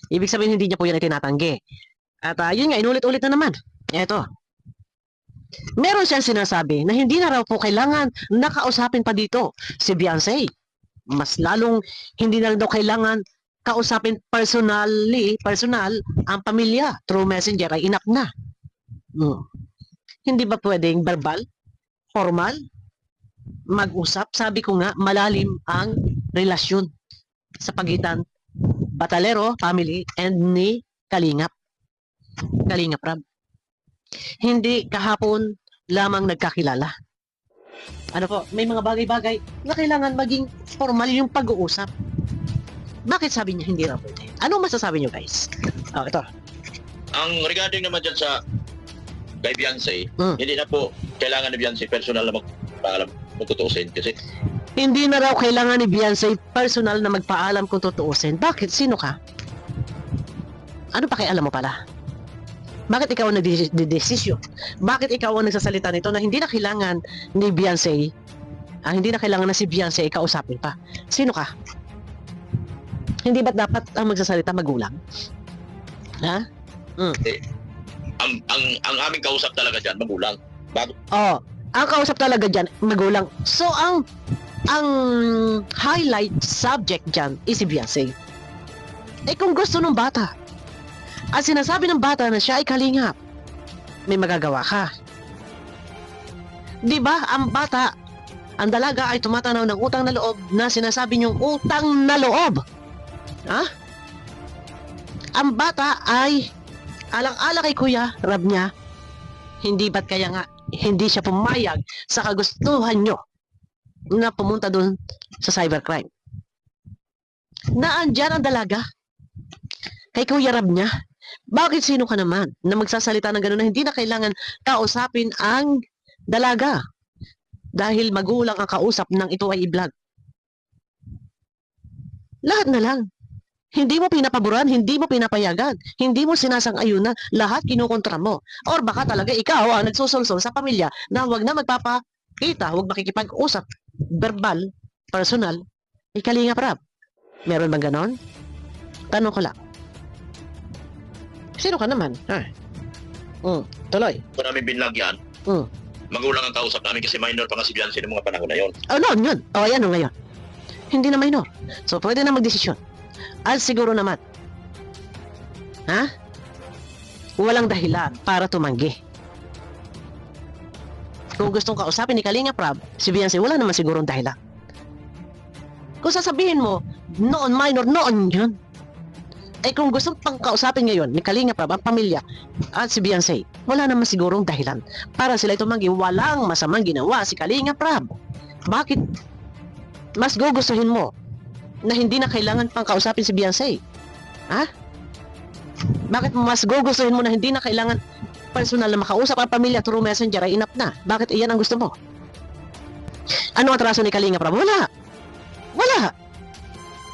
Ibig sabihin, hindi niya po yan itinatanggi. At yun nga, inulit-ulit na naman. Eto. Meron siyang sinasabi na hindi na raw po kailangan nakausapin pa dito si Beyonce. Mas lalong hindi na daw kailangan kausapin personal ang pamilya through messenger ay enough na. Hindi ba pwedeng verbal, formal, mag-usap? Sabi ko nga, malalim ang relasyon sa pagitan Batalero family and ni Kalingap Rab. Hindi kahapon lamang nagkakilala. Ano po, may mga bagay-bagay na kailangan maging formal yung pag-uusap. Bakit sabi niya hindi raw pwede? Ano masasabi niyo, guys? Ito. Ang regarding naman dyan sa kay Beyonce, hindi na po kailangan ni Beyonce personal na magpaalam kung tutuusin kasi hindi na raw kailangan ni Beyonce personal na magpaalam kung tutuusin. Bakit? Sino ka? Ano pa kaya alam mo pala? Bakit ikaw ang nagdedesisyon? Bakit ikaw ang nagsasalita nito na hindi na kailangan ni Beyonce, hindi na kailangan na si Beyonce ikausapin pa? Sino ka? Hindi ba't dapat ang magsasalita magulang? Ha? ang aming kausap talaga dyan, magulang. Ang kausap talaga dyan, magulang. So, ang highlight subject dyan is si Beyonce. Kung gusto ng bata, at sinasabi ng bata na siya ay kalingap, may magagawa ka. Di ba, ang bata, ang dalaga ay tumatanaw ng utang na loob na sinasabi niyong utang na loob. Ang bata ay alang-ala kay Kuya Rab niya, hindi ba't kaya nga hindi siya pumayag sa kagustuhan nyo na pumunta doon sa cybercrime? Naandyan ang dalaga kay Kuya Rab niya. Bakit sino ka naman na magsasalita ng gano'n na hindi na kailangan kausapin ang dalaga dahil magulang ang kausap ng ito ay i-vlog? Lahat na lang. Hindi mo pinapaboran, hindi mo pinapayagan, hindi mo sinasang-ayunan, lahat kinukontra mo. Or baka talaga ikaw ang nagsusulsol sa pamilya na huwag na magpapakita, huwag makikipag-usap, verbal, personal, Kalingap Rab. Meron bang ganon? Tanong ko lang. Sino ka naman? Tuloy. Kung namin binlag yan, magulang ang kausap namin kasi minor pa nga si Beyonce ng mga panahon na yun. Noon yun. Ayan o ngayon. Hindi na minor. So, pwede na magdesisyon. At siguro naman, walang dahilan para tumanggi. Kung gustong kausapin ni Kalingap Rab, si Beyonce, wala naman sigurong dahilan. Kung sasabihin mo, noon minor, noon yun. Kung gustong pang kausapin ngayon ni Kalingap Rab, ang pamilya, at si Beyonce, wala naman sigurong dahilan para sila tumanggi. Walang masamang ginawa si Kalingap Rab. Bakit mas gugustuhin mo na hindi na kailangan pang kausapin si Beyonce? Bakit mas gugustuhin mo na hindi na kailangan personal na makausap ang pamilya through messenger ay enough na? Bakit iyan ang gusto mo? Ano ang atraso ni Kalingap Rab? Wala.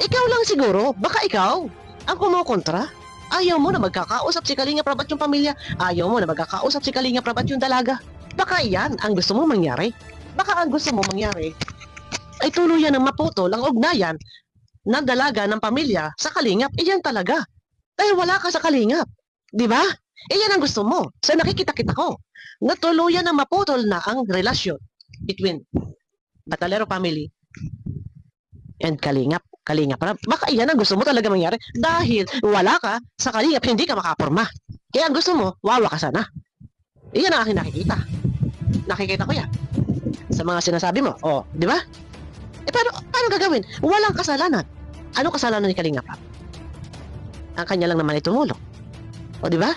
Ikaw lang siguro. Baka ikaw ang kumukontra. Ayaw mo na magkakausap si Kalingap Rab at yung pamilya. Ayaw mo na magkakausap si Kalingap Rab at yung dalaga. Baka iyan ang gusto mo mangyari. Baka ang gusto mo mangyari ay tuluyan ng maputol ang ugnayan ng dalaga ng pamilya sa Kalingap. Iyan talaga. Dahil wala ka sa Kalingap. Di ba? Iyan ang gusto mo. So nakikita-kita ko na tuluyan ng maputol na ang relasyon between Batalero family and Kalingap Rab. Baka iyan ang gusto mo talaga mangyari dahil wala ka sa Kalingap, hindi ka makaporma. Kaya ang gusto mo, wawa ka sana. Iyan ang aking nakikita. Nakikita ko yan sa mga sinasabi mo. Di ba? Paano gagawin? Walang kasalanan. Ano kasalanan ni Kalingap Rab? Ang kanya lang naman ay tumulong. Di ba?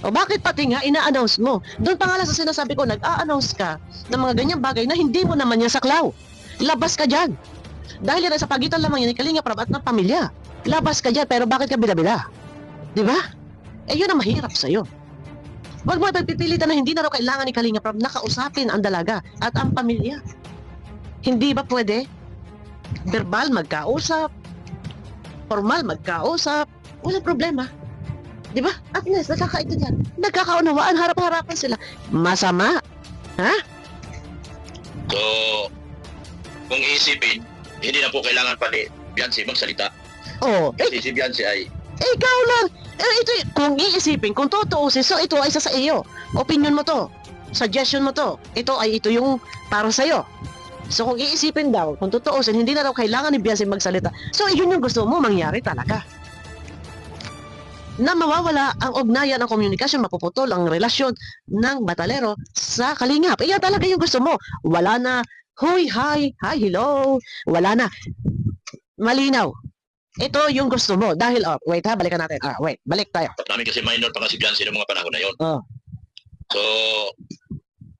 Bakit pati nga ina-announce mo? Doon pa nga lang sa sinasabi ko, nag-a-announce ka ng mga ganyang bagay na hindi mo naman yan saklaw. Labas ka dyan. Dahil yan ay sa pagitan lamang yan ni Kalingap Rab at ng pamilya. Labas ka dyan, pero bakit ka bida-bida? Di ba? Yun ang mahirap sa'yo. Huwag mo ipagpipilitan na hindi na raw kailangan ni Kalingap Rab na kausapin ang dalaga at ang pamilya. Hindi ba pwede? Verbal, magkausap. Formal, magkausap. Walang problema. Di ba? At least, nagkakaito dyan. Nagkakaunawaan, harap-harapan sila. Masama. So, kung iisipin, hindi na po kailangan pa ni Beyonce magsalita. Kasi si Beyonce ay Ikaw lang. Ito, kung iisipin, kung tutuusin, so ito ay sa iyo. Opinion mo to. Suggestion mo to. Ito yung para sa'yo. So kung iisipin daw, kung tutuusin, hindi na daw kailangan ni Beyonce magsalita. So yun yung gusto mo mangyari talaga. Na mawawala ang ugnayan, ang komunikasyon, mapuputol ang relasyon ng batalero sa kalingap. Iyan talaga yung gusto mo. Wala na, huy, hi, hello. Wala na. Malinaw. Ito yung gusto mo. Dahil, wait ha, balikan natin. Balik tayo. Namin kasi minor pa kasi Beyonce ng mga panahon na yun. Oh. So,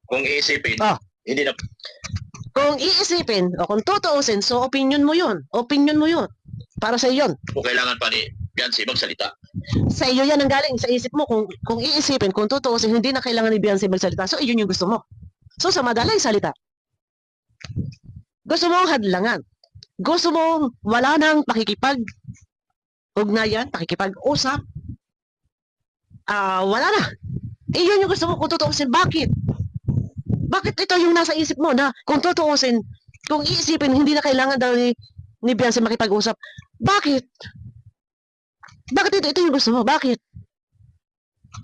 kung iisipin, hindi na... Kung iisipin, o kung tutuusin, so opinion mo yun. Opinion mo yun. Para sa yun. Kung kailangan pa ni Beyonce magsalita. Sa iyo yan ang galing. Sa isip mo, kung iisipin, kung tutuusin, hindi na kailangan ni Beyonce magsalita. So, iyon yung gusto mo. So, sa madaling salita, gusto mong hadlangan. Gusto mong wala nang pakikipag-ugnayan, pakikipag-usap. Wala na. Iyon yung gusto mo kung tutuusin. Bakit? Bakit ito yung nasa isip mo na kung tutuusin, kung iisipin, hindi na kailangan daw ni Beyonce makipag-usap. Bakit? Bakit ito yung gusto mo? Bakit?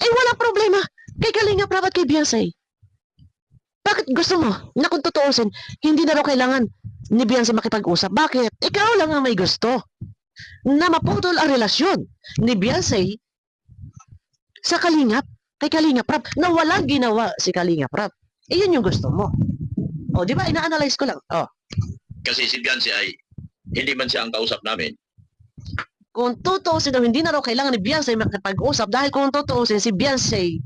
Walang problema. Kay Kalinga Prab at kay Beyonce. Bakit gusto mo na kung tutuusin, hindi na daw kailangan ni Beyonce makipag-usap? Bakit? Ikaw lang ang may gusto na maputol ang relasyon ni Beyonce sa Kalingap, kay Kalinga Prab, na walang ginawa si Kalinga Prab. Iyon yung gusto mo. Di ba? Ina-analyze ko lang. Kasi si Beyonce ay hindi man siya ang kausap namin. Kung tutuusin daw, hindi na raw kailangan ni Beyonce makipag-usap dahil kung tutuusin si Beyonce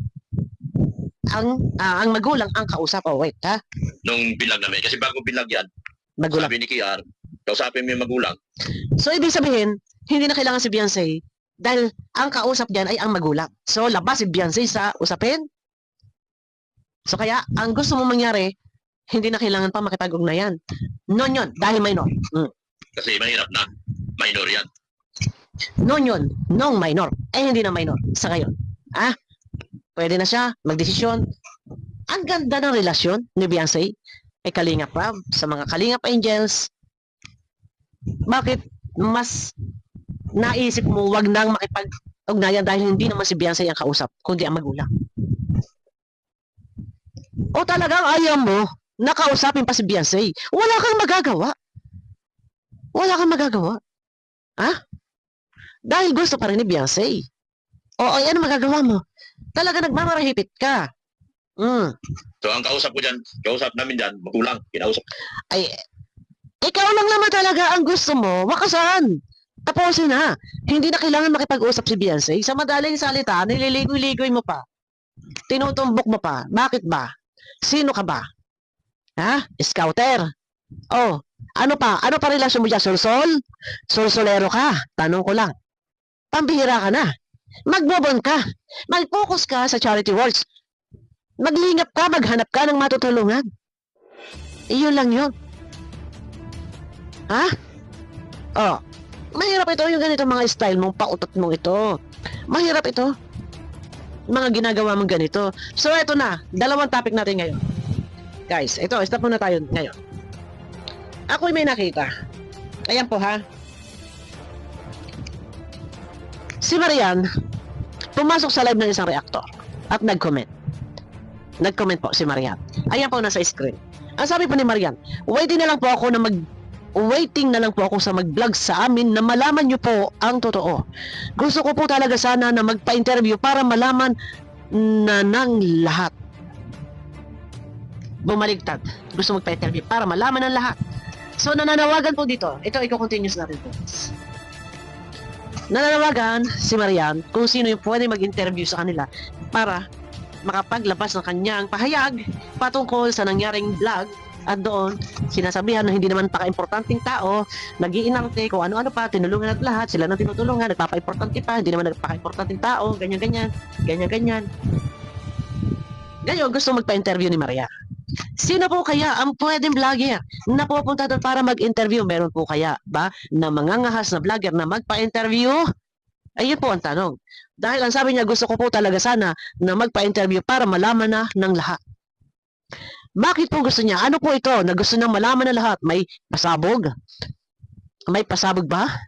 ang magulang ang kausap. Wait ha? Nung bilag namin. Kasi bago bilag yan, magulang. Sabi ni Kiar, kausapin mo yung magulang. So, ibig sabihin, hindi na kailangan si Beyonce dahil ang kausap diyan ay ang magulang. So, labas si Beyonce sa usapin. So, kaya, ang gusto mo mangyari, hindi na kailangan pa makipag-ugnayan. Noon yun, dahil minor. Kasi mahirap na. Minor yan. Noon yun, nung minor. Hindi na minor sa ngayon. Pwede na siya magdesisyon. Ang ganda ng relasyon ni Beyonce ay Kalinga Prab sa mga Kalingap Angels. Bakit mas naisip mo wag nang makipag-ugnayan dahil hindi naman si Beyonce ang kausap, kundi ang magulang? O talagang ayaw mo nakausapin pa si Beyonce? Wala kang magagawa. Wala kang magagawa. Dahil gusto pa rin ni Beyonce. Ano magagawa mo? Talaga nagmamarahipit ka. So, ang kausap ko dyan, kausap namin dyan, magulang, kinausap. Ikaw lang naman talaga ang gusto mo. Wakasan. Tapusin na. Hindi na kailangan makipag-usap si Beyonce. Sa madaling salita, nililigoy-ligoy mo pa. Tinutumbok mo pa. Bakit ba? Sino ka ba? Scouter. Ano pa? Ano pa relasyon mo dyan? Solsol? Solsolero ka? Tanong ko lang. Pambihira ka na. Magbobon ka. Mag-focus ka sa charity works. Maglingap ka, maghanap ka ng matutulungan. Iyon lang yun. Mahirap ito yung ganito mga style mong pautot mong ito. Mahirap ito. Mga ginagawa mong ganito. So, ito na. Dalawang topic natin ngayon. Guys, ito. Stop muna tayo ngayon. Ako'y may nakita. Ayan po ha. Si Marian, pumasok sa live ng isang reactor at nag-comment. Nag-comment po si Marian. Ayan po nasa screen. Ang sabi po ni Marian, waiting na lang po ako sa mag-vlog sa amin na malaman nyo po ang totoo. Gusto ko po talaga sana na magpa-interview para malaman na ng lahat. Bumaligtad. Gusto magpa-interview para malaman ng lahat. So, nananawagan po dito. Ito, i-continuous natin po. Nananawagan si Marian kung sino yung pwede mag-interview sa kanila para makapaglabas ng kanyang pahayag patungkol sa nangyaring vlog. At doon, sinasabihan na hindi naman paka-importanting tao, nag-iinarte kung ano-ano pa, tinulungan at lahat, sila nang tinutulungan, nagpapa-importante pa, hindi naman nagpaka-importanting tao, ganyan-ganyan, ganyan-ganyan. Ngayon, gusto magpa-interview ni Maria. Sino po kaya ang pwedeng vlogger na pupunta doon para mag-interview? Meron po kaya ba na mangangahas na vlogger na magpa-interview? Ayun po ang tanong. Dahil ang sabi niya, gusto ko po talaga sana na magpa-interview para malaman na ng lahat. Bakit po gusto niya? Ano po ito na gusto nang malaman na lahat? May pasabog? May pasabog ba?